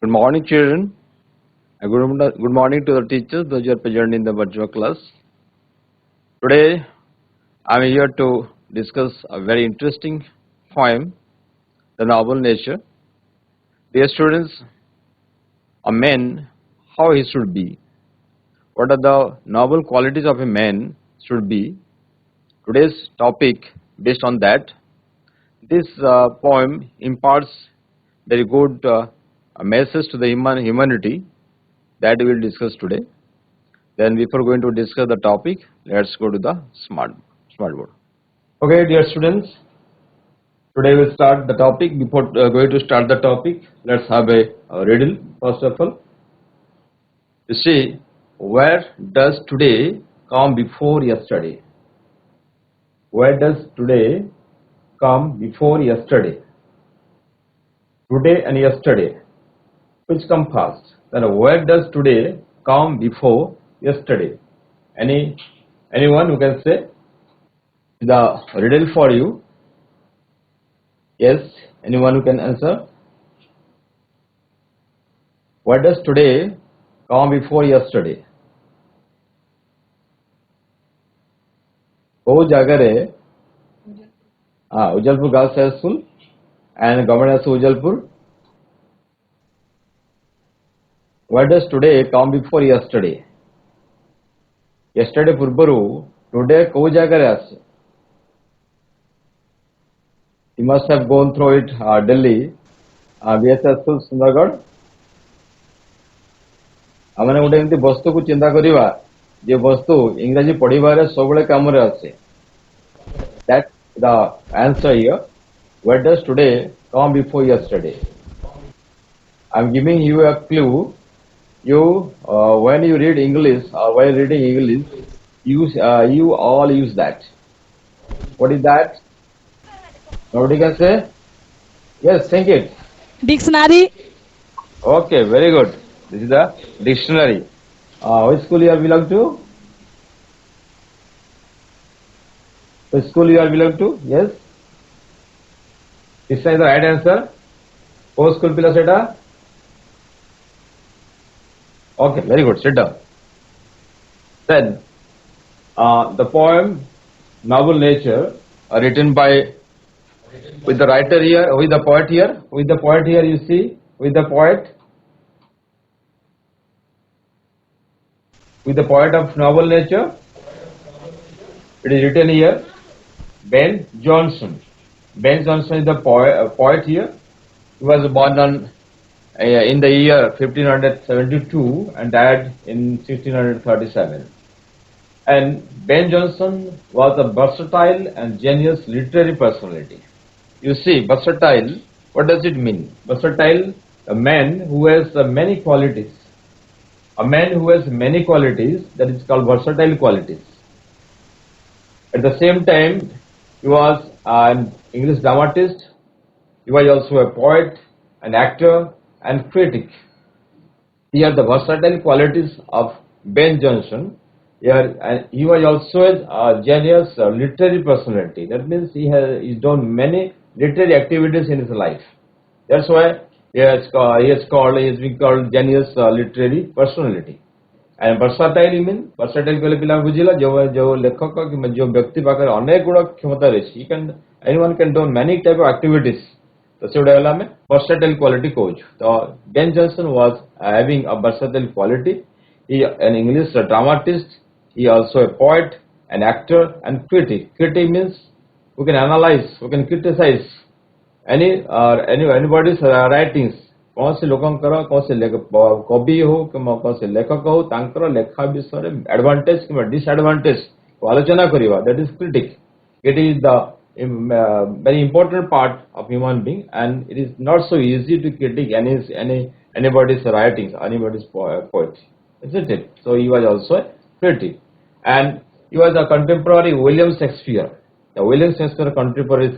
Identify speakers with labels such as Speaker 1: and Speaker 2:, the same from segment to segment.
Speaker 1: Good morning, children. Good morning to the teachers, those who are present in the virtual class. Today, I am here to discuss a very interesting poem, The Noble Nature. Dear students, a man, how he should be. What are the noble qualities of a man should be. Today's topic, based on that, this poem imparts very good message to the humanity that we will discuss today. Then before going to discuss the topic, let's go to the smartboard. Okay, dear students, today we'll start the topic. Before going to start the topic, let's have a riddle first of all. You see, where does today come before yesterday? Where does today come before yesterday? Today and yesterday, which come first? Then where does today come before yesterday? Anyone who can say the riddle for you? Yes, anyone who can answer? Where does today come before yesterday? Oh Jagare, Ujalpur Girls High School and Government High School Ujalpur. Where does today come before yesterday? Yesterday Purbaru, today Ko Jagare Ase. You must have gone through it, Delhi, BSS School, Sundargarh. आमने गोटे एमती वस्तु को चिंता करिवा जे वस्तु इंग्रजी पढ़िबारे सबले कामरे आसे. That's the answer here. Where does today come before yesterday? I'm giving you a clue. You when you read English or while reading English, you all use that. What is that? Nobody can say? Yes, think it.
Speaker 2: Dictionary.
Speaker 1: Okay, very good. This is the dictionary. Which school you are belong to? Which school you are belong to? Yes. This is the right answer. What school pila seta? Okay, very good. Sit down. Then, the poem Noble Nature, written by, with the writer here, with the poet here, you see, with the poet of Noble Nature. It is written here, Ben Jonson. Ben Jonson is the poet here. He was born in the year 1572 and died in 1637. And Ben Jonson was a versatile and genius literary personality. You see, versatile, what does it mean? Versatile, a man who has many qualities. A man who has many qualities, that is called versatile qualities. At the same time, he was an English dramatist. He was also a poet, an actor, and critic. Here are the versatile qualities of Ben Jonson. Here, and he was also a genius literary personality. That means he's done many literary activities in his life. That's why he has been called genius literary personality. And versatile means versatile kale pila bujila jo lekhak ki jo vyakti pakare अनेक गुण क्षमता रही. Anyone can do many type of activities. तो से उड़ा में versatile quality coach. So Ben Jonson was having a versatile quality. He an English dramatist. He also a poet, an actor, and critic. Critic means who can analyze, who can criticize anybody's writings. कौन से लोकंकर कौन से कवि हो कौन से लेखक हो तांकर लेखा विषय एडवांटेज कि डिसएडवांटेज को आलोचना करिवा. That is critic. It is the very important part of human being, and it is not so easy to critique anybody's writings, anybody's poetry, isn't it? So he was also a critic, and he was a contemporary William Shakespeare. The William Shakespeare contemporary,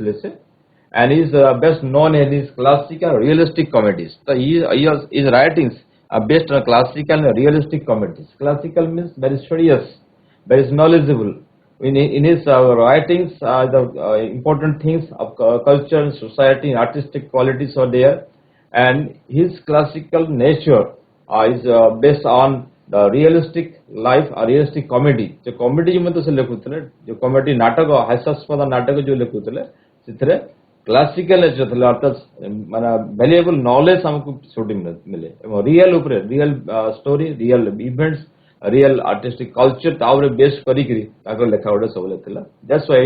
Speaker 1: and he is best known in his classical and realistic comedies. So his writings are based on classical and realistic comedies. Classical means very studious, very knowledgeable. In his writings, the important things of culture and society and artistic qualities are there. and his classical nature is based on the realistic life or realistic comedy. जो comedy जो मतलब से लिखुतले जो comedy नाटक हास्यास्पद नाटक जो लिखुतले सिथरे classical nature थले अर्थात माने वैल्यूएबल नॉलेज हमको छोटी मिले रियल ऊपर real story real events real artistic culture तावरे बेस करी करी ताको लेखा ओडे सब लेथला that's why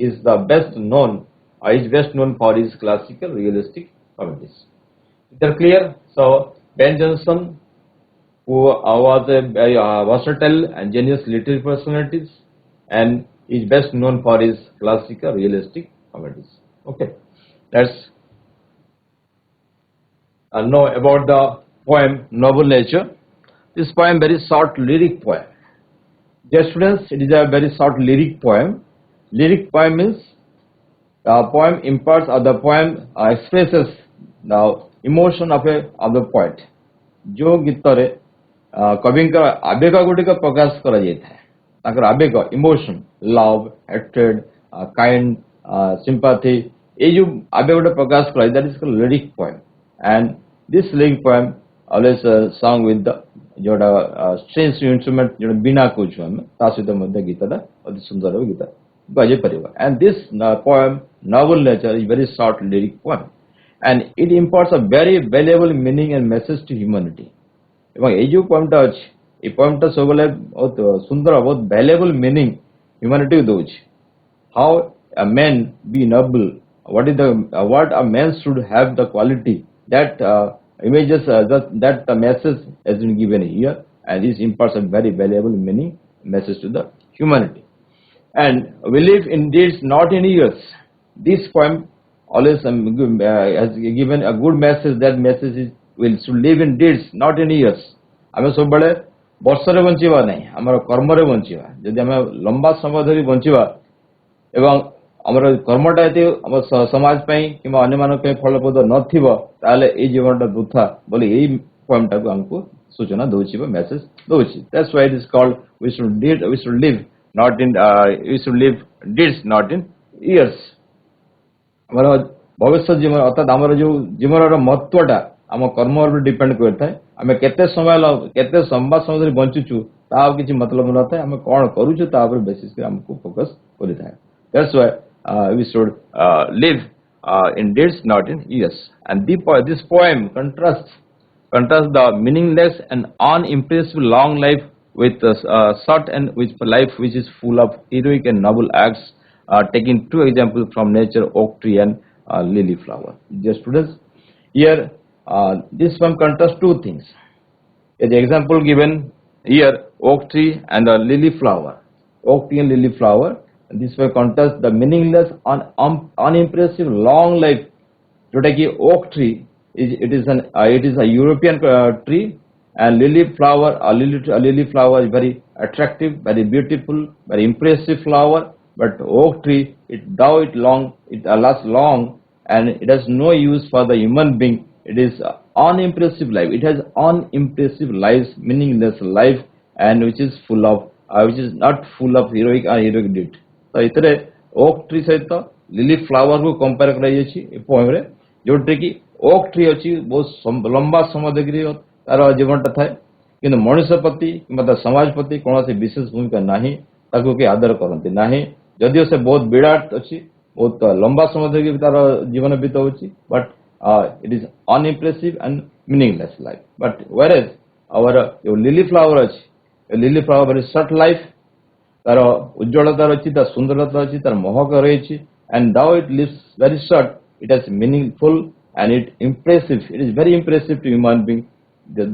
Speaker 1: is the best known is best known for his classical realistic comedies. They're clear. So Ben Jonson, who was a versatile and genius literary personalities, and is best known for his classical realistic comedies. Okay, let's know about the poem Noble Nature. This poem very short lyric poem. Dear students, it is a very short lyric poem. Lyric poem means the poem imparts or the poem expresses the emotion of the poet. जो गीतरे कविंकर आवेग गुड़िक प्रकाश करा जाता है ताकर आवेग emotion love hatred kind sympathy ये जो आवेग गुड़े प्रकाश करा that is called lyric poem and this lyric poem always song with the जोड़ा स्ट्रिंग्स इंस्ट्रूमेंट जो बिना कुछ हम तासित मध्य गीतटा अति सुंदर गीत बाजे परिवा and this poem noble nature is very short lyric poem and it imparts a very valuable meaning and message to humanity এবং এই যে পোয়েমটা আছে এই পোয়েমটা সবলে বহুত সুন্দর বহুত ভ্যালুয়েবল মিনিং হিউম্যানিটি দଉଛି how a man be noble what a man should have the quality that images that the message has been given here and this imparts a very valuable meaning message to the humanity. And we live in deeds, not in years. This poem always has given a good message. That message is we should live in deeds, not in years. आमे सब बड़े वर्षरे बंचिबा नहीं हमर कर्मरे बंचिबा यदि आमे लंबा समय धरि बंचिबा एवं हमर कर्मटा एते हम समाज पई किबा अन्य मानक पई फलप्रद नथिबो ताले ए जीवनटा दुथा बोले एई पोएमटा को हमको सूचना दोछि बा मेसेज दोछि that's why it is called we should live not in we should live deeds not in years. हमारा भविष्य जीवन अर्थात हमारा जो जीवन महत्वटा आम कर्म पर डिपेंड करता है आम केते समय केते संबा समय बंचुचु ता किसी मतलब न था आम कौन करूछु ता पर बेसिस पे हमको फोकस करिता है that's why we should live in deeds not in years and this poem contrasts the meaningless and unimpressive long life with short and with life which is full of heroic and noble acts, taking two examples from nature, oak tree and lily flower. Dear students, here this one contrasts two things. The example given here, oak tree and the lily flower. Oak tree and lily flower. And this one contrasts the meaningless and unimpressive long life. जोटा कि oak tree it is a European tree. And lily flower is very attractive, very beautiful, very impressive flower. But oak tree, it lasts long, and it has no use for the human being. It is unimpressive life. It has unimpressive lives, meaningless life, and which is not full of heroic deed. So, इतने oak tree सहित lily flower को compare करा जायछि ए poem रे जोटे कि oak tree अछि बहुत लंबा समय देखि तार जीवनटा थाए किंतु मनुष्य प्रति कि समाज प्रति कौन विशेष भूमिका नहीं ताको के आदर करते नहीं जदियो से बहुत विराट अच्छी बहुत लंबा समय धरि तार जीवन बीतौछि but it is unimpressive and meaningless life but whereas our lily flower अच्छी lily flower very short life तार उज्ज्वलता अच्छी तार सुंदरता अच्छी तार महक रही and though it lives very short it has meaningful and it is very impressive to human being this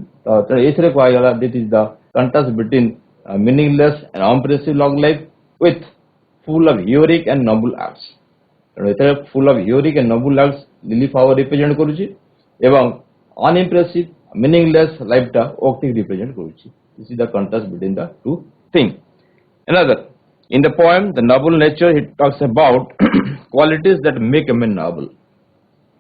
Speaker 1: is the contrast between meaningless and unimpressive long life with full of heroic and noble acts. Full of heroic and noble acts lily flower represent करुछि एवं unimpressive meaningless life टा oak tree represent करुछि. This is the contrast between the two things. Another, in the poem The Noble Nature, he talks about qualities that make a man noble.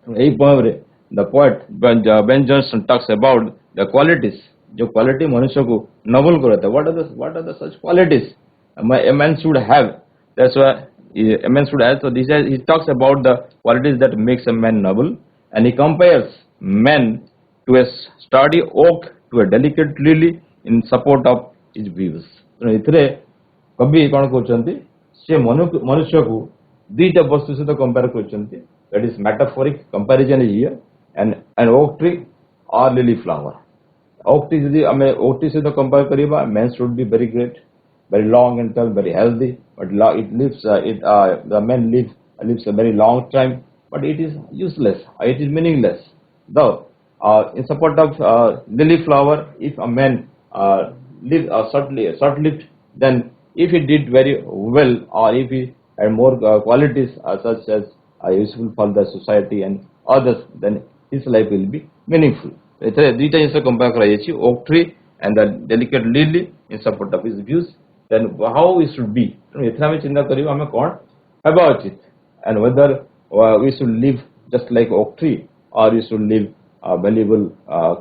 Speaker 1: এই poem रे the poet Ben Jonson talks about the qualities जो quality मनुष्य को noble करता है what are the such qualities a man should have that's why a man should have so he talks about the qualities that makes a man noble and he compares men to a sturdy oak to a delicate lily in support of his views. ଏଥିରେ କବି କ'ଣ କରୁଛନ୍ତି, ସେ ମନୁଷ୍ୟକୁ ଦୁଇଟା ବସ୍ତୁ ସହିତ compare କରୁଛନ୍ତି. That is metaphoric comparison is here, and an oak tree or lily flower. Oak tree ଯଦି ଆମେ oak tree ସହିତ compare କରିବା, man should be very great, very long and tall, very healthy, but it lives the man lives a very long time, but it is useless, it is meaningless. Though in support of lily flower, if a man live short-lived, then if he did very well, or if he had more qualities such as useful for the society and others, then his life will be meaningful. ଏଥିରେ ଦୁଇଟା ଜିନିଷ compare କରାଯାଇଛି, oak tree and the delicate lily in support of his views. Then how we should be, ଏଥିରେ ଆମେ ଚିନ୍ତା କରିବା ଆମେ କ'ଣ ହେବା ଉଚିତ, and whether we should live just like oak tree, or we should live valuable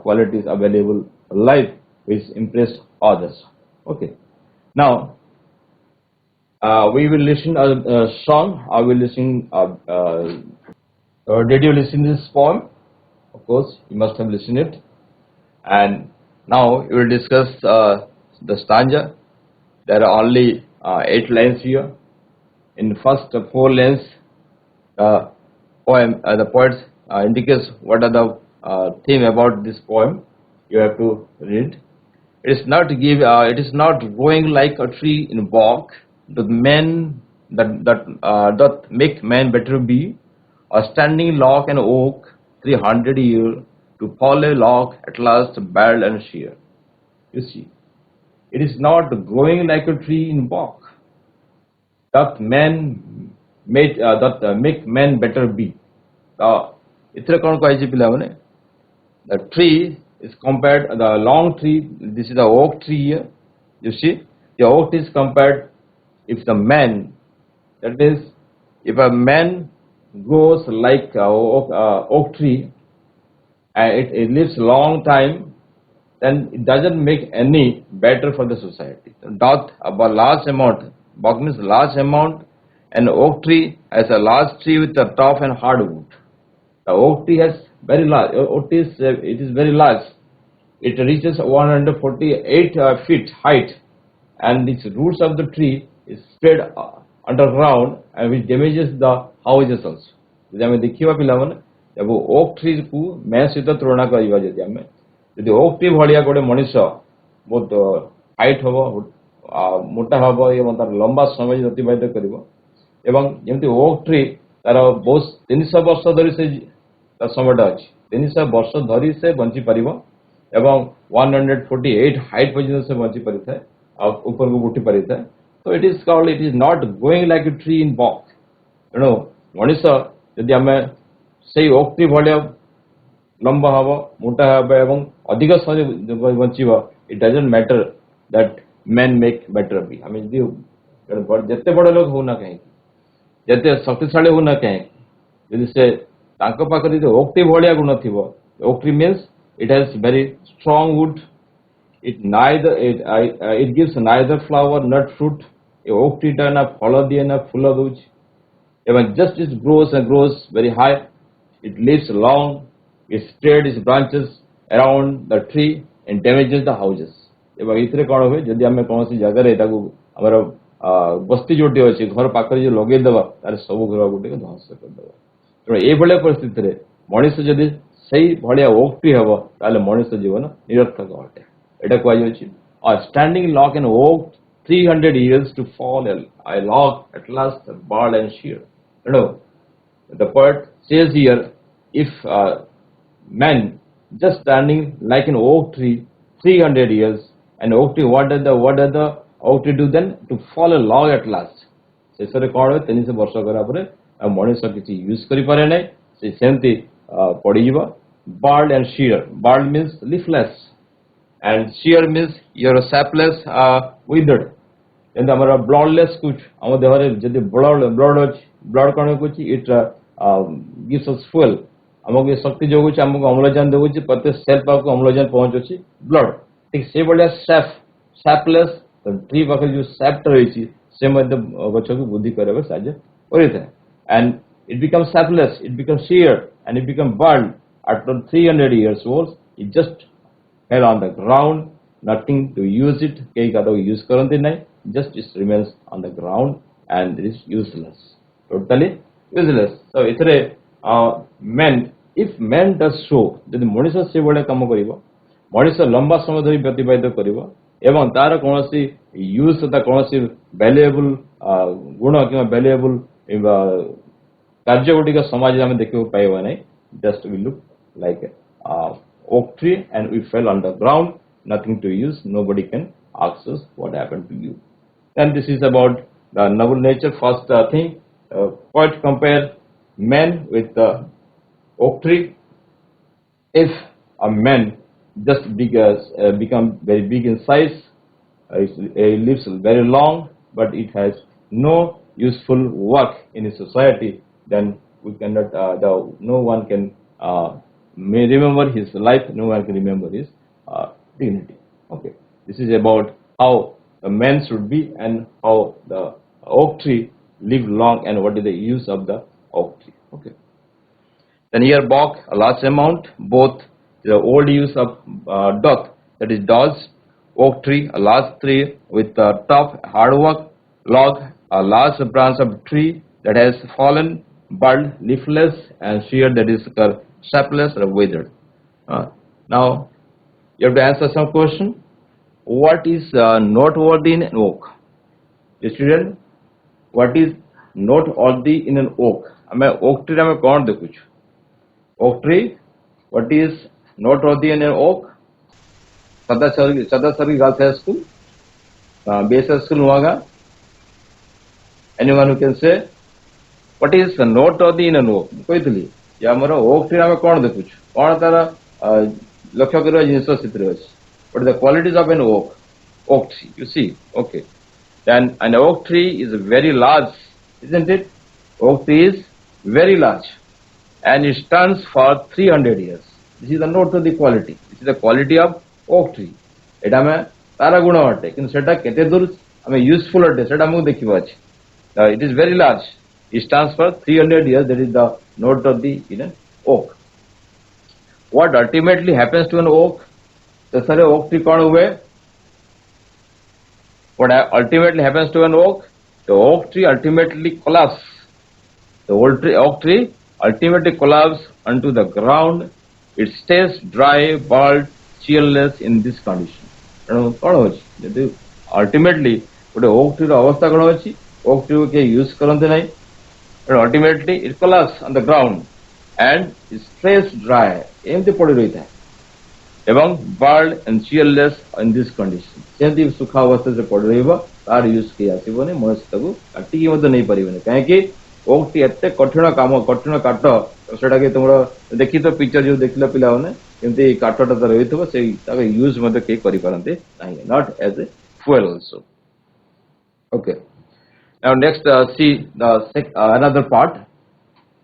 Speaker 1: qualities, a valuable life which impress others. Okay, now we will listen a song. I will listen. Did you listen to this poem? Of course, you must have listened it. And now we will discuss the stanza. There are only 8 lines here. In the first 4 lines, the poet indicates what are the theme about this poem. You have to read. It is not growing like a tree in bog, the men that make man better be, a standing log and oak 300 years to fall a log at last bald and sheer. You see, it is not growing like a tree in bog that make men better be. इतने कौन कहे पिला माने, the tree is compared, the long tree, this is the oak tree here. You see, the oak is compared, if the man, that is, if a man grows like oak tree and it lives long time, then it doesn't make any better for the society. Doth about large amount, bog means large amount, and oak tree has a large tree with a tough and hard wood. The oak tree has very large, it is very large. It reaches 148 feet height, and the roots of the tree is spread underground, and which damages the houses also. ଯଦି ଆମେ ଦେଖିବା ପିଲାମାନେ, ଏବେ oak tree କୁ man ସହିତ ତୁଳନା କରିବା, ଯଦି oak tree ଭଳିଆ ଗୋଟେ ମଣିଷ ବହୁତ ହାଇଟ୍ ହବ, ମୋଟା ହବ, ଏବଂ ତାର ଲମ୍ବା ସମୟ ଅତିବାହିତ କରିବ, ଏବଂ ଯେମିତି oak tree ତାର ବହୁତ 300 ବର୍ଷ ଧରି ସେ ତାର ସମୟଟା ଅଛି, 300 ବର୍ଷ ଧରି ସେ ବଞ୍ଚି ପାରିବ, ଏବଂ 148 ହାଇଟ୍ ପର୍ଯ୍ୟନ୍ତ ସେ ବଞ୍ଚି ପାରିଥାଏ, ଆଉ ଉପରକୁ ଉଠି ପାରିଥାଏ. So it is not growing like a tree in bog. ତେଣୁ ମଣିଷ ଯଦି ଆମେ ସେଇ oak tree ଭଳିଆ ଲମ୍ବା ହବ, ମୋଟା ହବ, ଏବଂ ଅଧିକ ସମୟ ବଞ୍ଚିବ, it doesn't matter that men make better be. ଆମେ ଯଦି ଯେତେ ବଡ଼ ଲୋକ ହଉନା କାହିଁକି, ଯେତେ ଶକ୍ତିଶାଳୀ ହଉନା କାହିଁକି, ଯଦି ସେ ତାଙ୍କ ପାଖରେ ଯଦି oak tree ଭଳିଆ ଗୁଣ ଥିବ, oak tree means it has very strong wood, it gives neither flower nor fruit. A oak tree ଟା ନା ଫଳ ଦିଏ ନା ଫୁଲ ଦଉଛି, ଏବଂ just it grows and grows very high, it lives long, it spread its branches around the tree and damages the houses. ଏବଂ ଏଥିରେ କ'ଣ ହୁଏ, ଯଦି ଆମେ କୌଣସି ଜାଗାରେ ତାକୁ ଆମର ବସ୍ତି ଯୋଉଠି ଅଛି ଘର ପାଖରେ ଯୋଉ ଲଗେଇଦେବା, ତାର ସବୁ ଘର ଗୋଟିକ ଧ୍ୱଂସ କରିଦେବା. ତେଣୁ ଏଇଭଳିଆ ପରିସ୍ଥିତିରେ ମଣିଷ ଯଦି ସେଇ ଭଳିଆ oak tree ହେବ, ତାହେଲେ ମଣିଷ ଜୀବନ ନିରର୍ଥକ ଅଟେ. ଏଇଟା କୁହାଯାଉଛି, standing log and oak 300 years to fall a log at last bald and sheer. The poet says here, if men just standing like an oak tree 300 years, and oak tree, what does the oak tree do then? To fall a log at last. ଶେଷରେ କ'ଣ ହୁଏ, 300 ବର୍ଷ ଗଲା ପରେ ମଣିଷ କିଛି use କରିପାରେ ନାହିଁ, ସେ ସେମିତି ପଡ଼ିଯିବ. Bald and sheer. Bald means leafless, and sheer means your sapless, withered. ଯେମିତି ଆମର bloodless କୁଛୁ, ଆମ ଦେହରେ ଯଦି blood ଅଛି, blood କ'ଣ କରୁଛି, it gives us fuel, ଆମକୁ ଶକ୍ତି ଯୋଗୁଛି, ଆମକୁ ଅମ୍ଳଜାନ ଦେଉଛି, ପ୍ରତ୍ୟେକ ସେଲ୍ ପାଖକୁ ଅମ୍ଳଜାନ ପହଞ୍ଚୁଛି blood. ଠିକ ସେଇଭଳିଆ sapless tree ପାଖରେ ଯୋଉ sapଟା ରହିଛି, ସେ ମଧ୍ୟ ଗଛକୁ ବୃଦ୍ଧି କରିବାକୁ ସାହାଯ୍ୟ କରିଥାଏ. And it becomes sapless, it becomes sheer, and it becomes bald after 300 years old, it just fell on the ground, nothing to use it, use just it remains on the ground and it is useless, totally useless. So it's men, if men does so, then Monisha se bhaliya kama karibo, Monisha lamba samay dhari ବ୍ୟତିବାହିତ କରିବ ଏବଂ ତାର କୌଣସି use ତା କୌଣସି ଭ୍ୟାଲୁଏବୁଲ ଗୁଣ କିମ୍ବା ଭ୍ୟାଲୁଏବୁଲ କାର୍ଯ୍ୟ ଗୁଡ଼ିକ ସମାଜରେ ଆମେ ଦେଖିବାକୁ ପାଇବା ନାହିଁ. Just we look like oak tree and we fell on the ground, nothing to use, nobody can ask us what happened to you. And this is about the noble nature. First thing, poet compare man with the oak tree. If a man just become very big in size, it lives very long, but it has no useful work in a society, then we cannot, no one can may remember his life, no one can remember his dignity. Okay, this is about how the man should be and how the oak tree live long and what is the use of the oak tree. Okay. Then here bark a large amount, both the old use of doth, that is dodge, oak tree, a large tree with tough hard work, log, a large branch of tree that has fallen, bud, leafless, and sheer, that is sapless or withered. Now you have to answer some question. What is noteworthy in an oak? Student, what is noteworthy in an oak? Oak tree में कौन देखूँ? Oak tree, what is noteworthy in an oak? Satyapriya Girls High School, basic school हुआगा. Anyone who can say what is noteworthy in an oak? कोई तो ली. या हमारा oak tree में कौन देखूँ? कौन तारा लक्ष्य करो जिनिस सिद्धि होगी. What are the qualities of an oak? Oak tree, you see. Okay. Then an oak tree is very large, isn't it? Oak tree is very large, and it stands for 300 years. This is the note of the quality. This is the quality of oak tree. It is तारा गुण वाटे, किंतु सेटा केते दूर हमें useful वाटे, सेटा हमको देखिबा अछि. It is very large. It stands for 300 years. That is the note of the oak. What ultimately happens to an oak? The सारे oak tree कौन हुए? What ultimately happens to an oak? The oak tree ultimately collapses. The oak tree ultimately collapses onto the ground. It stays dry, bald, cheerless in this condition. Ultimately, what oak tree अवस्था कौन होची? Oak tree के use करते नहीं. And ultimately, it collapses on the ground and it stays dry. एमती पड़ी रही था. एवं bald and cheerless in this condition. सेमती सुखा अवस्था से पड़ रही हो, तार यूज किया सिवने मनुष्य तको काटी की मत नहीं परिवने. कहें कि ओक टी एत्ते कठिन काम कठिन काट सेटा के तुमरा देखि तो पिक्चर जो देखला पिला होने एमती काटटा त रही थबो से ताके यूज मत के करि परंते नाही, not as a fuel also. Okay. Now next see the another part.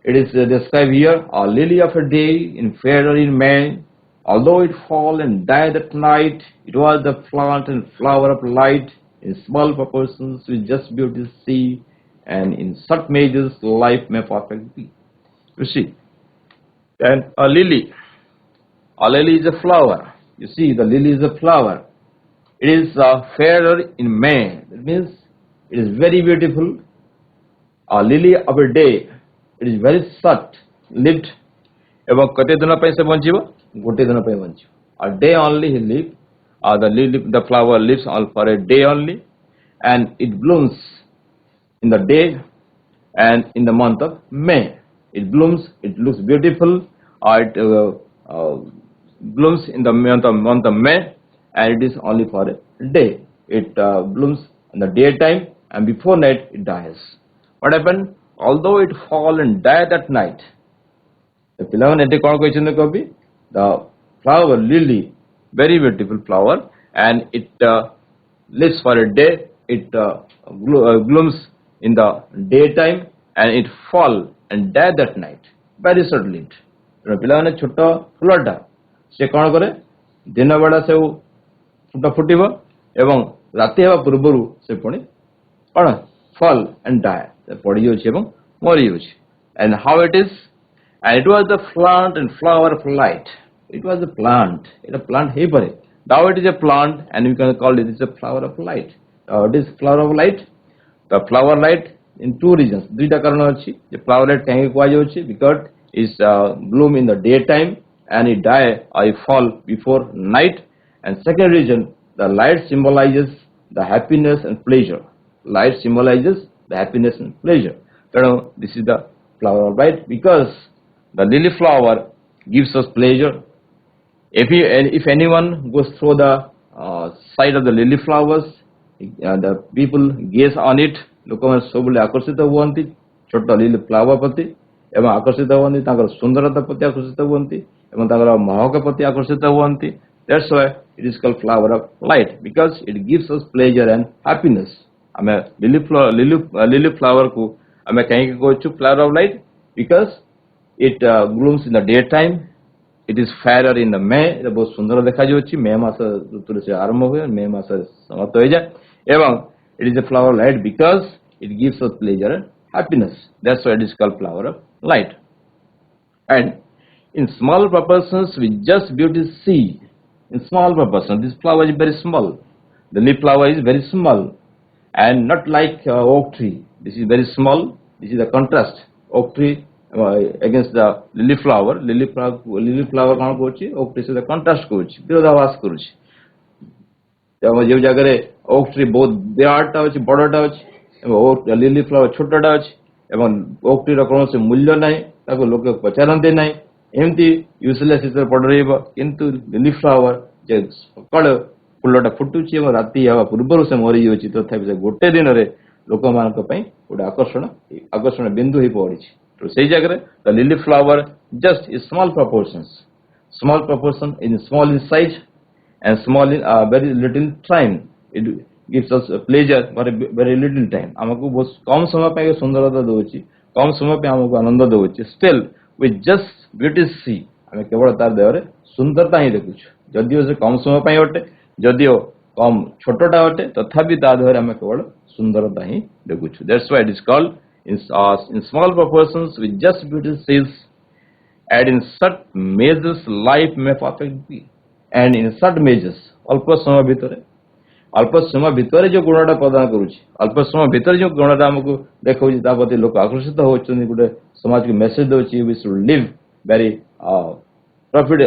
Speaker 1: It is described here, a lily of a day in fair or in May. Although it fall and died at night, it was the plant and flower of light in small proportions with just beauty to see, and in such measures life may perfect be. You see, and a lily is a flower. You see, the lily is a flower. It is fairer in May. That means it is very beautiful. A lily of a day. It is very short lived. एवं कते दिन पे से बंचिबो गोटे दिन पे बंचिबो. A day only he live. The flower lives all for a day only, and it blooms in the day and in the month of May. It blooms. It looks beautiful. It blooms in the month of May, and it is only for a day. It blooms in the daytime, and before night it dies. What happened? Although it fall and die that night. The flower lily, very beautiful flower, and it lives for a day. It blooms in the daytime, and it fall and die that night. Very short-lived. पिलाने छोटा फुलटा से कौन करे दिन बेला से फुटा फुटिब एवं राति हेबा पूर्वरु से पुणी कौन fall and die पड़ी जाउछि एवं मरि जाउछि. And how it is? And it was the plant and flower of light. It was a plant. It's a plant here. Now it is a plant, and we can call it a flower of light. It is flower of light. The flower light in two reasons. Duita karana achi. The flower light kahi kuajaଉଛି because it bloom in the daytime and it die or it fall before night. And second reason, the light symbolizes the happiness and pleasure. Light symbolizes the happiness and pleasure. So this is the flower of light because the lily flower gives us pleasure. If anyone goes through the side of the lily flowers, the people gaze on it. ଲୋକମାନେ ସବୁବେଳେ ଆକର୍ଷିତ ହୁଅନ୍ତି ଛୋଟ Lili flower ପ୍ରତି ଏବଂ ଆକର୍ଷିତ ହୁଅନ୍ତି ତାଙ୍କର ସୁନ୍ଦରତା ପ୍ରତି ଆକର୍ଷିତ ହୁଅନ୍ତି ଏବଂ ତାଙ୍କର ମହକ ପ୍ରତି ଆକର୍ଷିତ ହୁଅନ୍ତି. That's why it is called flower of light because it gives us pleasure and happiness. ଆମେ ଲିଲି ଫ୍ଲାୱାର କୁ ଆମେ କାହିଁକି କହୁଛୁ flower of light because it blooms in the daytime. It is fairer in the May. এটা ବହୁତ ସୁନ୍ଦର ଦେଖାଯାଉଛି ମେ ମାସ ଋତୁରେ ସେ ଆରମ୍ଭ ହୁଏ ମେ ମାସରେ ସମାପ୍ତ ହୋଇଯାଏ ଏବଂ it is a flower of light because it gives us pleasure and happiness. That's why it is called flower of light. And in small proportions we just beauty see. In small proportions, this flower is very small. The leaf flower is very small and not like oak tree. This is very small. This is the contrast. Oak tree against the lily flower. Lily flower कौन Kochi? Oak tree से the contrast Kochi. विरोधाभास कोची. जो जगह oak tree बहुत बड़ा होची, बड़ा होची. oak lily flower छोटा होची. एवं oak tree ର कौन से मूल्य नहीं. ताको लोग पचारंते नहीं. एमती यूजलेस इतर पड़ रही है किंतु लिली फ्लावर जे सकाळ फुलटा फुटुची और राती हवा पूर्वरु से मरी जाउची तथापि से गोटे दिन रे लोक मानक पई गोटे आकर्षण बिंदु ही पड़िछि. तो सेही जगह the lily flower just in small proportion in small in size and small in very little time. It gives us pleasure for a very little time. हमको बहुत कम समय पे सुंदरता दोची कम समय पे हमको आनंद दोची. Still we just beauty see. हमें केवल तार देहरे सुंदरता ही देखुछु. जदियो से कम समय पे होटे जदियो कम छोटटा होटे तथापि ता देहरे हमें केवल सुंदरता ही देखुछु. That's why it is called in small proportions we just beauty sees. And in such measures life may perfect be. And in such measures अल्प समय भितर जो गुणटा प्रदान करूची अल्प समय भितर जो गुणटा हमको देखौची ता प्रति लोक आकर्षित होचनी गुटे समाज के message Dochi we should live very very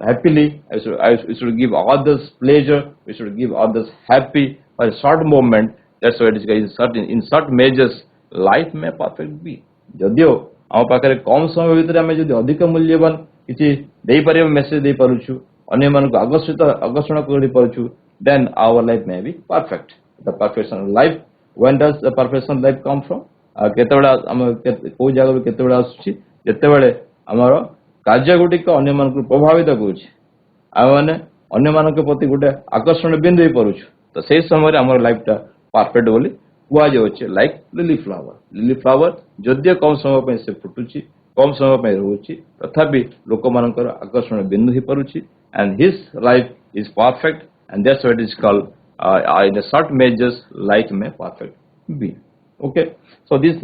Speaker 1: happily. We should give others pleasure, we should give others happy for a short moment. That's why it is in certain measures life may perfect be. जदियो हम पाखरे कम समय भितर हमें जदि अधिक मूल्यवान किछि देई परियो मैसेज देई परुछु अन्य मन को आकर्षण करि परुछु then our life may be perfect. The perfection of life. When does the perfection of life come from? केतेबेला हम को जगह केतेबेला आसुछि जेतेबेले हमर कार्य गुटी को अन्य मन को प्रभावित करूछि आ माने अन्य मन के प्रति गुटे आकर्षण बिंदु ही परुछु तो सेही समय हमर लाइफ टा परफेक्ट बोली कुआ जाउछि. लाइक लिली फ्लावर जदियो कम समय पे से फुटुछि कम समय पे रहउछि तथापि लोक मानकर आकर्षण बिंदु ही परुछि and his life is perfect and that's what is called in a short measures life may perfect be. Okay, so this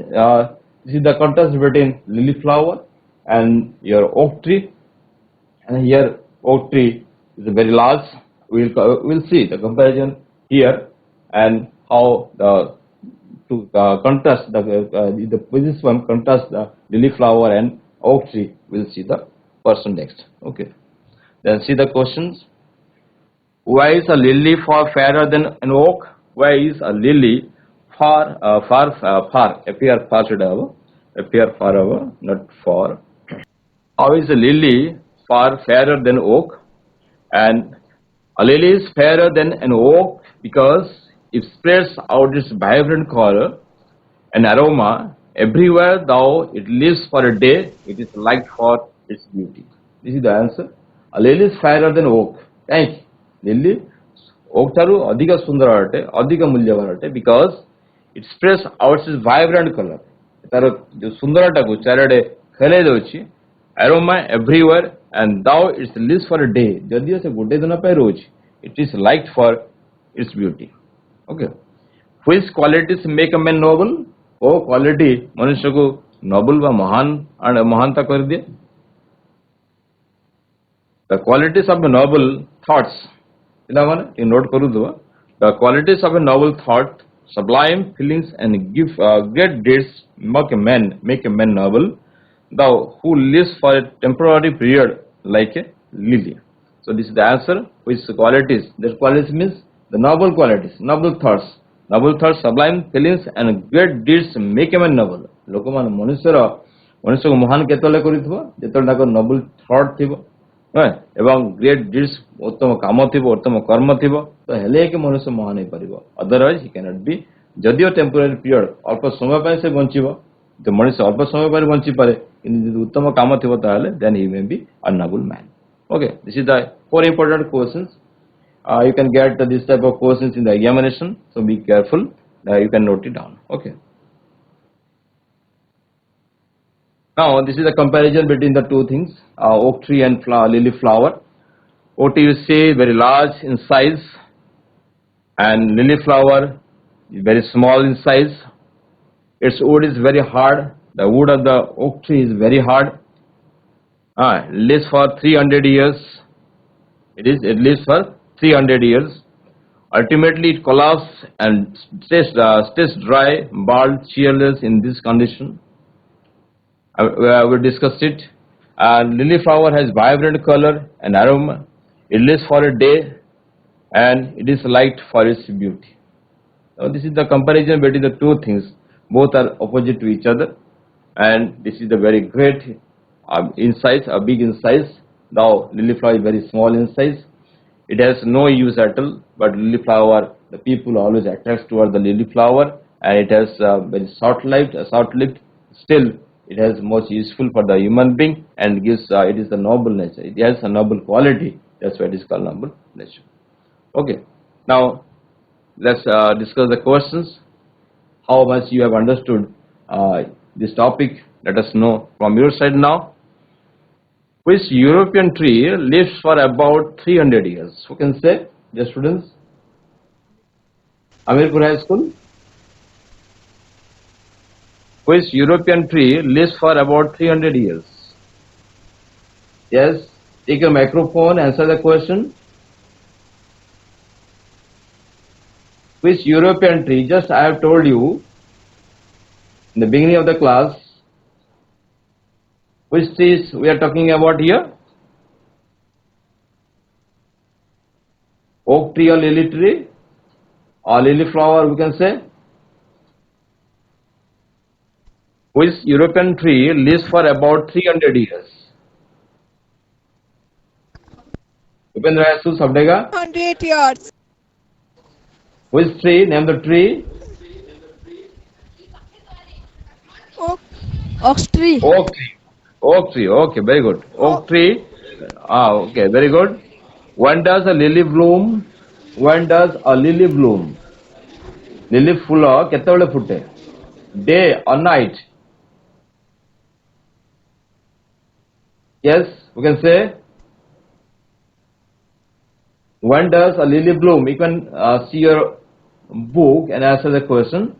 Speaker 1: is the contrast between lily flower and your oak tree, and here oak tree is very large. We'll see the comparison here and how to contrast this one contrast the lily flower and oak tree. We'll see the person next. Okay, then see the questions. Why is a lily far fairer than an oak? Why is a lily far appear far should have appear far over not far. How is a lily far fairer than oak? And a lily is fairer than an oak because it spreads out its vibrant color and aroma everywhere, though it lives for a day, it is liked for its beauty. This is the answer. A lily is fairer than oak. Thank you. Lily oak taru adhika sundara ate adhika mulyavan ate because it spreads out its vibrant color. तार जो सुंदरता को चारिडे खेले दोछि aroma everywhere and thou its lives for a day जदियो से गोटे दिन पे रोज it is liked for its beauty. Okay, which qualities make a man noble? ओ क्वालिटी मनुष्य को noble ବା ମହାନ and ମହାନତା କରିଦିଏ. The qualities of a noble thoughts, ପିଲାମାନେ ଟିକେ note କରୁଥିବ. The qualities of a noble thought, sublime feelings and great deeds make a man noble. Thou who lives for a temporary period like a lily. So this is the answer. Which qualities? The qualities means the noble qualities, noble thoughts, sublime feelings and great deeds make a man noble. ଲୋକମାନେ ମନୁଷ୍ୟକୁ ମହାନ କେତେବେଳେ କରିଥିବ ଯେତେବେଳେ ତାଙ୍କର noble thought ଥିବ ଏବଂ great ଡିଡ୍ସ ଉତ୍ତମ କାମ ଥିବ, ଉତ୍ତମ କର୍ମ ଥିବ, ତ ହେଲେ କି ମନୁଷ୍ୟ ମହାନ ହେଇପାରିବ. ଅଦରୱାଇଜ ହି କ୍ୟାନଟ୍ ବି. ଯଦିଓ ଟେମ୍ପୋରାରୀ ପିରିୟଡ଼ ଅଳ୍ପ ସମୟ ପାଇଁ ସେ ବଞ୍ଚିବ, ତ ମଣିଷ ଅଳ୍ପ ସମୟ ପାଇଁ ବଞ୍ଚିପାରେ, କିନ୍ତୁ ଯଦି ଉତ୍ତମ କାମ ଥିବ ତାହେଲେ then he may be a noble man. Okay, this is the 4 important questions. You can get this type of questions in the examination, so be careful. You can note it down. Okay. Now this is a comparison between the two things, oak tree and lily flower. Oak tree you see very large in size and lily flower is very small in size. Its wood is very hard. The wood of the oak tree is very hard. It lives for 300 years. It lives for 300 years. Ultimately it collapses and stays dry, bald, cheerless in this condition. We discussed it. Lily flower has vibrant color and aroma. It lives for a day and it is liked for its beauty. Now this is the comparison between the two things. Both are opposite to each other, and this is the very great in size, big in size. Now lily flower is very small in size. It has no use at all, but lily flower, the people always attract towards the lily flower, and it has very short-lived. Still, it has much useful for the human being and gives. It is the noble nature. It has a noble quality. That's why it is called noble nature. Okay. Now let's discuss the questions. How much you have understood this topic? Let us know from your side now. Which European tree lives for about 300 years? Who can say? The students. Amirpur High School. Which European tree lives for about 300 years? Yes. Take your microphone. Answer the question. Which European tree? Just I have told you in the beginning of the class. Which trees we are talking about here? Oak tree or lily tree? Or lily flower we can say? Which European tree lives for about 300 years? Upendra High School, Sabdega?
Speaker 2: 100 years.
Speaker 1: Which tree? Name the tree.
Speaker 2: Oak tree.
Speaker 1: Oak tree. Oak tree. Okay, very good. Oak tree. Okay, very good. When does a lily bloom? When does a lily bloom? Lily fulla କେତେବେଳେ ଫୁଟେ? Day or night? Yes, we can say. When does a lily bloom? You can see your book and answer the question.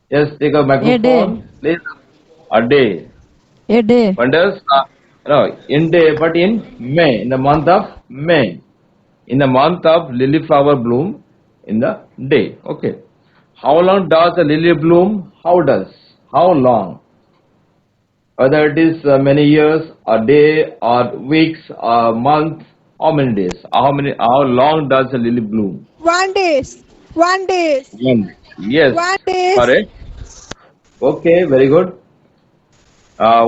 Speaker 1: Yes, take a microphone, please. A day.
Speaker 2: A day.
Speaker 1: When does no in day, but in May, in the month of May, in the month of lily flower bloom in the day. Okay. How long does the lily bloom? How long? Whether it is many years, a day, or weeks, or month, how many days? How long does the lily bloom?
Speaker 2: 1 day. 1 day.
Speaker 1: Yes.
Speaker 2: 1 day.
Speaker 1: Correct. Okay, very good.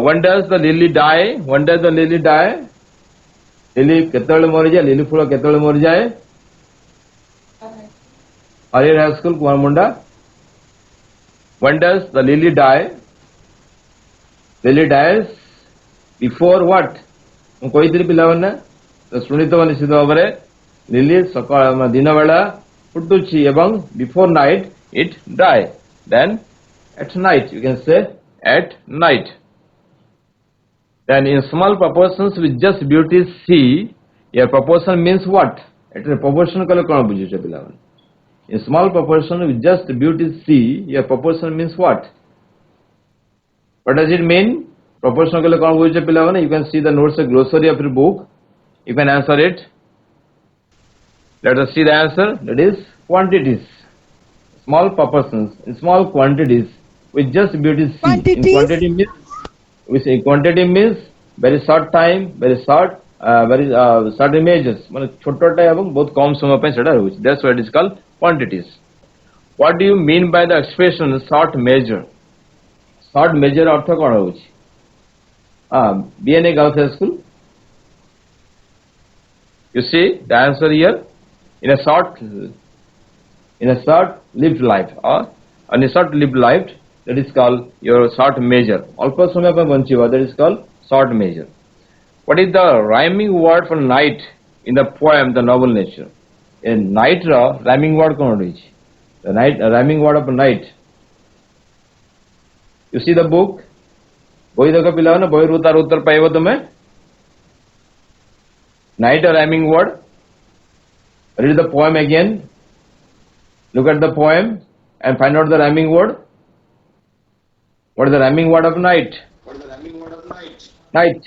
Speaker 1: When does the lily die? When does the lily die? Lily କେତେବେଳେ ମରିଯାଏ? Lily ଫୁଲ କେତେବେଳେ ମରିଯାଏ? Higher High School, Kumarmunda. When does the lily die? Lily dies before what? ମୁଁ କହିଥିଲି ପିଲାମାନେ ତ ଶୁଣିଥିବ ନିଶ୍ଚିତ ଭାବରେ ଲିଲି ସକାଳ ଦିନ ବେଳା ଫୁଟୁଛି ଏବଂ before night it die. Then at night, you can say at night. Then in small proportions with just beauty see, your proportion means what? It is proportion kale kon bujhiche pilaman. In small proportion with just beauty see, your proportion means what? What does it mean? Proportional kale kon buঝছে pila mane? You can see the notes glossary of your book. You can answer it. Let us see the answer. That is quantities. Small proportions in small quantities with just beauty C. In
Speaker 2: Quantities?
Speaker 1: quantity means we say quantity means very short time, very short short images. মানে ছোটটা এবং বহুত কম সময় ପାଇଁ সেটা রয়েছে। That's why it is called quantities. What do you mean by the expression short measure? Short measure অর্থ কଣ হଉଛି? BNA Girls High School. You see the answer here in a short lived life or in a short lived life, that is called your short measure. অল্প সময় ପାଇଁ ବଞ୍ଚିବା, that is called short measure. What is the rhyming word for night in the poem The Noble Nature? In night ra rhyming word କଣ ରହିଛି? The rhyming word of night. You see the book? ବହି ଦେଖ ପିଲାମାନେ, ବହିରୁ ତାର ଉତ୍ତର ପାଇବ ତମେ. Night a rhyming word. Read the poem again. Look at the poem and find out the rhyming word. What is the rhyming word of night? Night.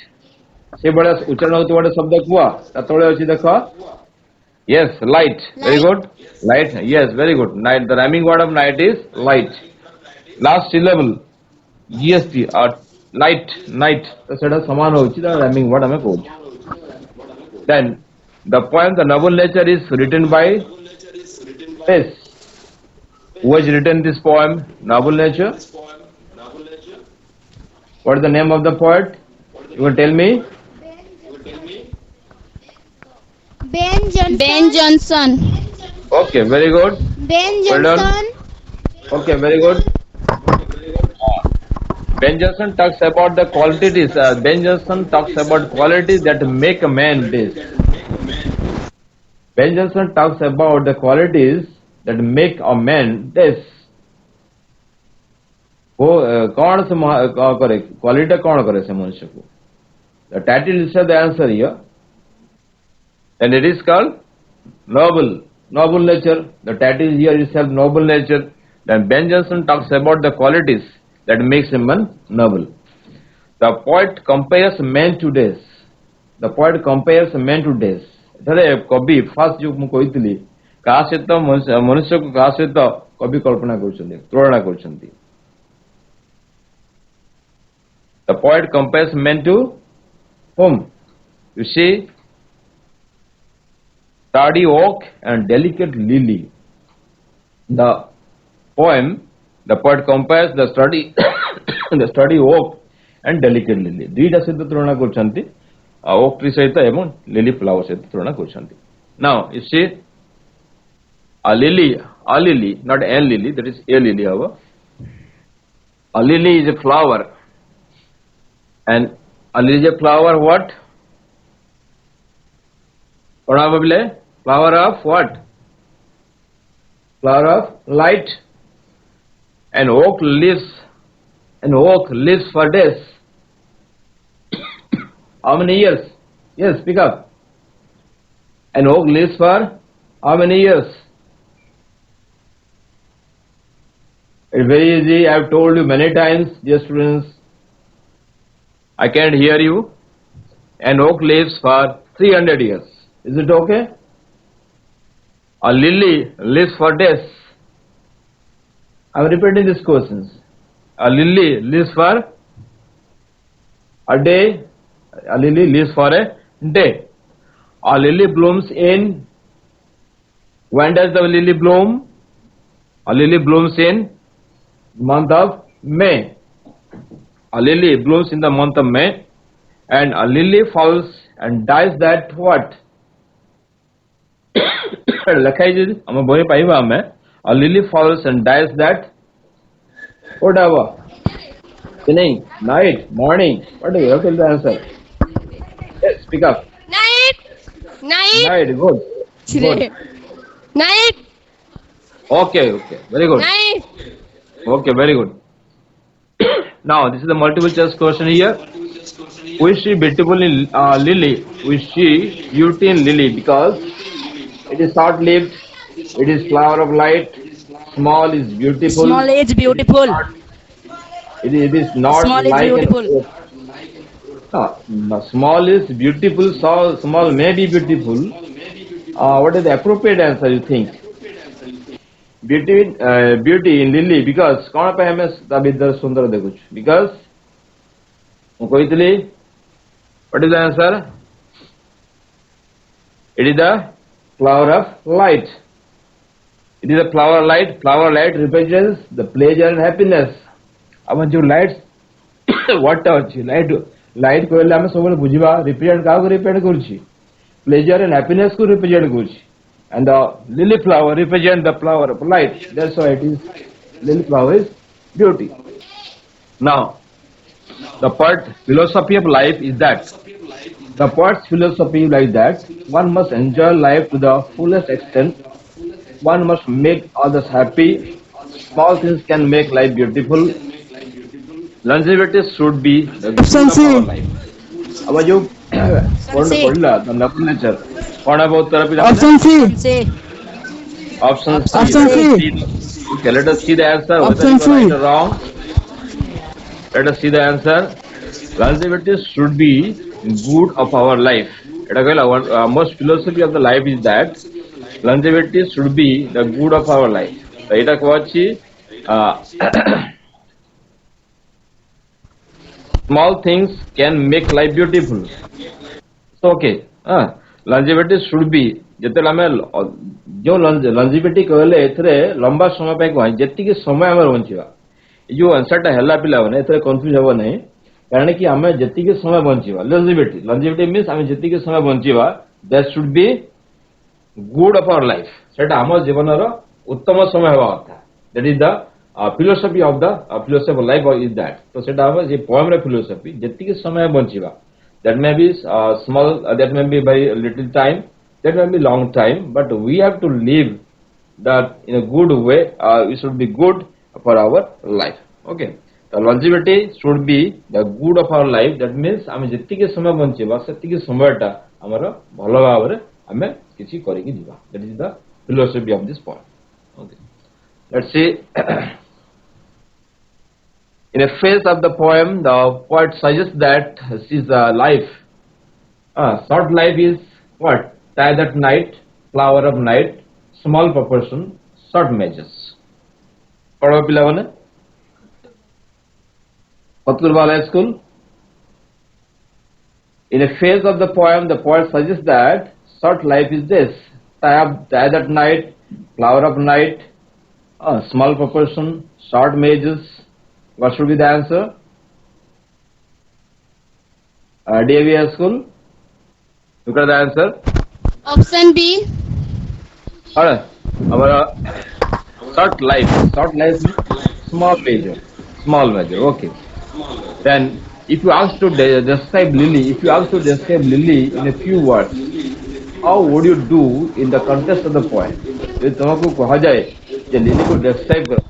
Speaker 1: ସେ ବଡ଼ ଉଚ୍ଚାରଣ ହଉଥିବା ଗୋଟେ ଶବ୍ଦ କୁହ, ତା ତଳେ ଅଛି ଦେଖ. Yes, light. Very good. Light. Yes, very good. Night. The rhyming word of night is light. Last syllable. GST or night. Night. ତ ସେଟା ସମାନ ହଉଛି ତା rhyming word ଆମେ କହୁଛୁ. Then the poem The Noble Nature is written by Yes. Who has written this poem, Noble Nature? What is the name of the poet? You can tell me.
Speaker 3: Ben Johnson.
Speaker 1: Okay, very good.
Speaker 3: Ben
Speaker 1: Well done.
Speaker 3: Johnson.
Speaker 1: Okay, very good. Ben Jonson talks about the qualities. Ben Jonson talks about qualities that make a man this. Ben Jonson talks about the qualities that make a man this. वो कौन से करे quality कौन करे से मनुष्य को? The title is the answer here, and it is called noble nature. The title here is called noble nature. Then Ben Jonson talks about the qualities that makes a man noble. The poet compares men to days. The poet compares men to days. ଏଠାରେ କବି first ଯୋଉ ମୁଁ କହିଥିଲି କାହା ସହିତ ମନୁଷ୍ୟକୁ କାହା ସହିତ କବି କଳ୍ପନା କରୁଛନ୍ତି, ତୁଳନା କରୁଛନ୍ତି. The poet compares men to whom? You see, sturdy oak and delicate lily. The poem, the poet compares the sturdy oak and delicate lily. ଦୁଇଟା ସହିତ ତୁଳନା କରୁଛନ୍ତି, oak tree ସହିତ ଏବଂ lily flower ସହିତ ତୁଳନା କରୁଛନ୍ତି. Now you see, a lily, not a lily, that is a lily. However, a lily is a flower, and a lily is a flower. What? Probably flower of what? Flower of light. An oak lives for days. How many years? Yes, pick up. An oak lives for how many years? It's very easy. I have told you many times, dear students. I can't hear you. An oak lives for 300 years. Is it okay? A lily lives for days. I am repeating these questions. A lily lives for a day. A lily lives for a day. A lily blooms in. When does the lily bloom? A lily blooms in month of May. A lily blooms in the month of May, and a lily falls and dies that what? लखाई जी हम बोले पाइबा हमें. A lily falls and dies that what hour? Evening, night, morning. What do you have to tell the answer? Yes, speak up.
Speaker 3: Night.
Speaker 1: Night, good. Good.
Speaker 3: Night.
Speaker 1: Okay, very good.
Speaker 3: Night.
Speaker 1: Okay, very good. Now, this is the multiple choice question here. We see beautiful in lily. We see beauty in lily because it is short-lived. It is flower of light. Small is beautiful.
Speaker 2: Small age beautiful.
Speaker 1: It is not
Speaker 2: Small is
Speaker 1: like an
Speaker 2: beautiful.
Speaker 1: oak. No, small is beautiful. Small may be beautiful. What is the appropriate answer you think? Beauty in lily because कौन पे हमें तबिदर सुंदर देखुच because ମୁଁ କହିଥିଲି what is the answer? It is the flower of light. It is a flower light. Flower light represents the pleasure and happiness. अब जो lights what ଅଛି light କହିଲେ ଆମେ ସବୁବେଳେ ବୁଝିବା represent କାହାକୁ represent କରୁଛି pleasure and happiness को represent କରୁଛି and the lily flower represent the flower of light. That's why it is lily flower is beauty. Now the part philosophy of life is that the poet's philosophy is like that one must enjoy life to the fullest extent. One must make others happy. Small things can make life beautiful. Longevity should be the
Speaker 2: Option
Speaker 1: good of
Speaker 2: C.
Speaker 1: our life. अब जो पढ़ला Nakul nature कौन है बहुत तरह पिला
Speaker 2: Option C. C.
Speaker 1: option C.
Speaker 2: Option
Speaker 1: Let us
Speaker 2: C.
Speaker 1: see. Okay, let us see the answer. Whether
Speaker 2: Option
Speaker 1: you are right
Speaker 2: C.
Speaker 1: or wrong. Let us see the answer. Longevity should be good of our life. এটা কইলা most philosophy of the life is that longevity should be the good of our life. তো এটা কোয়াচ্ছি small things can make life beautiful. So okay, longevity should be ଯେତେବେଳେ ଆମେ ଯେଉଁ longevity କହିଲେ ଏଥିରେ ଲମ୍ବା ସମୟ ପାଇଁ କୁହାଯାଏ ଯେତିକି ସମୟ ଆମେ ବଞ୍ଚିବା ଏ ଯେଉଁ ଆନ୍ସରଟା ହେଲା ପିଲାମାନେ ଏଥିରେ କନଫ୍ୟୁଜ ହେବ ନାହିଁ କାରଣ କି ଆମେ ଯେତିକି ସମୟ ବଞ୍ଚିବା longevity means ଆମେ ଯେତିକି ସମୟ ବଞ୍ଚିବା that should be good of our life. ସେଟା ଆମ ଜୀବନର ଉତ୍ତମ ସମୟ ହେବା କଥା. That is the philosophy of the philosophy of life is that. ତ ସେଟା ଆମ ଯେ poem ର philosophy ଯେତିକି ସମୟ ବଞ୍ଚିବା that may be small, that may be by little time, that may be long time, but we have to live that in a good way. We should be good for our life. Okay. The longevity should be the good of our life. That means ଆମେ ଯେତିକି ସମୟ ବଞ୍ଚିବା ସେତିକି ସମୟଟା ଆମର ଭଲ ଭାବରେ ଆମେ କିଛି କରିକି ଯିବା. That is the philosophy of this poem. Okay. Let's see. In a phase of the poem, the poet suggests that his life, short life is what? Tired at night, flower of night, small proportion, short measures. पढ़ो पिलावने Patulwala school. In a phase of the poem, the poet suggests that short life is this: tired at night, flower of night, small proportion, short measures. What should be the answer? DAV school. Look at the answer.
Speaker 3: Option B.
Speaker 1: Alright. Our short life means small measure. Okay. Then, if you ask to describe Lily in a few words, how would you do in the context of the poem? If तुमको कहा जाए कि lily को describe करो,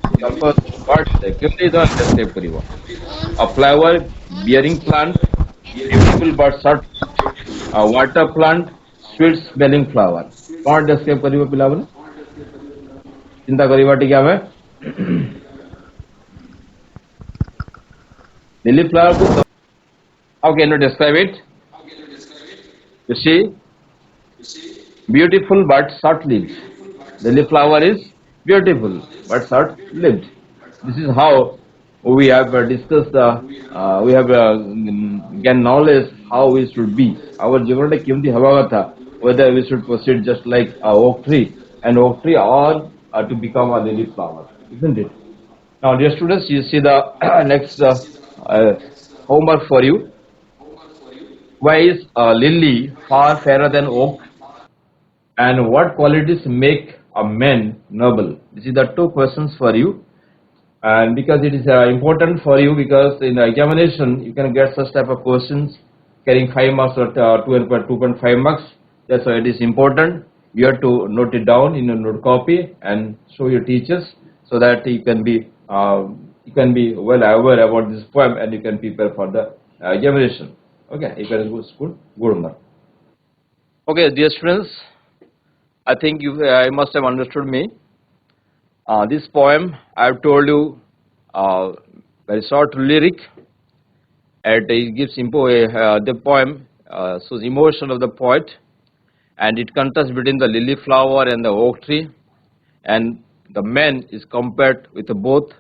Speaker 1: what क्योंकि तो describe करियो? A flower bearing plant, beautiful but short, a water plant, sweet smelling flower. कौन describe करियो पिलावन? चिंता करियो टिका में. Lily flower को how can you describe it? You see, beautiful but short-lived. Lily flower is beautiful but short-lived. This is how we have discussed. We have gained knowledge how we should be. Our जीवन में कीमती हवा था whether we should proceed just like a oak tree or to become a lily flower, isn't it? Now, dear students, you see the next homework for you. Why is a lily far fairer than oak? And what qualities make a man noble? These are the two questions for you. And because it is important for you, because in the examination you can get such type of questions carrying 5 marks or 2.5 marks. That's why it is important. You have to note it down in a note copy and show your teachers so that you can be well aware about this poem and you can prepare for the examination. Okay, you can go to school. Good enough. Okay, dear students, I think you must have understood me. This poem I have told you very short lyric. It gives the poem shows emotion of the poet, and it contrasts between the lily flower and the oak tree, and the man is compared with both.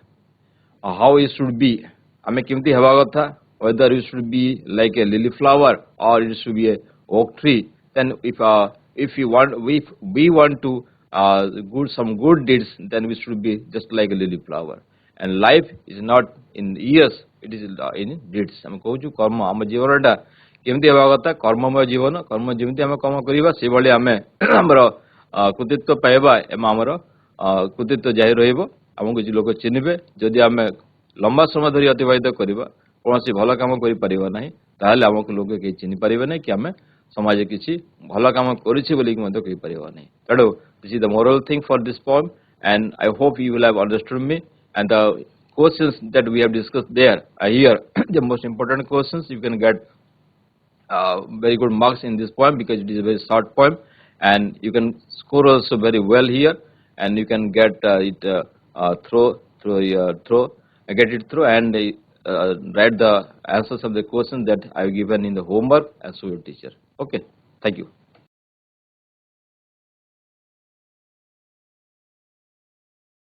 Speaker 1: How he should be. Ame kimti heba kotha, whether it should be like a lily flower or it should be a oak tree. Then if we want to some good deeds, then we should be just like a lily flower. And life is not in years, it is in deeds. Ame kohuchu karma am jivan ta kimti heba kotha karmamoy jivan, karma jimti ame karma kariba se bhali ame amara kୃତିତ୍ୱ ପାଇବା ଏବଂ ଆମର କୃତିତ୍ୱ ଜାରି ରହିବ ଆମକୁ କିଛି ଲୋକ ଚିହ୍ନିବେ ଯଦି ଆମେ ଲମ୍ବା ସମୟ ଧରି ଅତିବାହିତ କରିବା କୌଣସି ଭଲ କାମ କରିପାରିବା ନାହିଁ ତାହେଲେ ଆମକୁ ଲୋକ କେହି ଚିହ୍ନି ପାରିବେ ନାହିଁ କି ଆମେ ସମାଜରେ କିଛି ଭଲ କାମ କରିଛି ବୋଲି ମଧ୍ୟ କହିପାରିବା ନାହିଁ ତେଣୁ this is the moral thing for this poem and I hope you will have understood me and the questions that we have discussed there are here the most important questions you can get very good marks in this poem because it is a very short poem and you can score also very well here and you can get it get it through and write the answers of the questions that I have given in the homework and show your teacher. Okay, thank you.